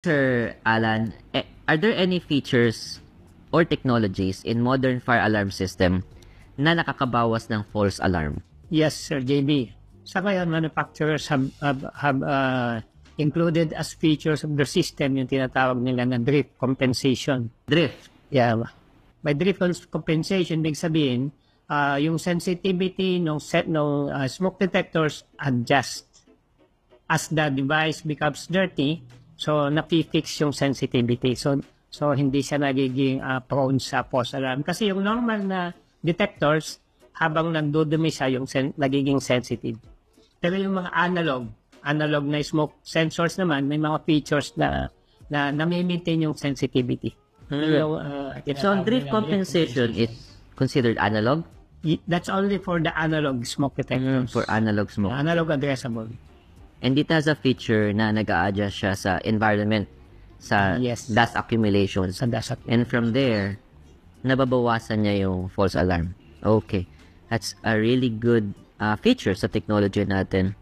Sir Alan, are there any features or technologies in modern fire alarm system na nakakabawas ng false alarm? Yes, Sir JB. Sa ngayon, manufacturers have included as features of their system yung tinatawag nila na drift compensation. Drift. Yeah. By drift compensation, big sabihin, yung sensitivity ng smoke detectors adjust. As the device becomes dirty, so napifix yung sensitivity. So hindi siya nagiging prone sa false alarm. Kasi yung normal na detectors, habang nagdudumi siya, yung nagiging sensitive. Pero yung mga analog na smoke sensors naman, may mga features na nami-maintain yung sensitivity. Yung, So, drift compensation is considered analog? That's only for the analog smoke detectors. For analog smoke. Analog addressable. And it has a feature na nag-a-adjust siya sa environment, sa Yes. dust accumulations. Sa dust And from there, nababawasan niya yung false alarm. Okay. That's a really good feature sa technology natin.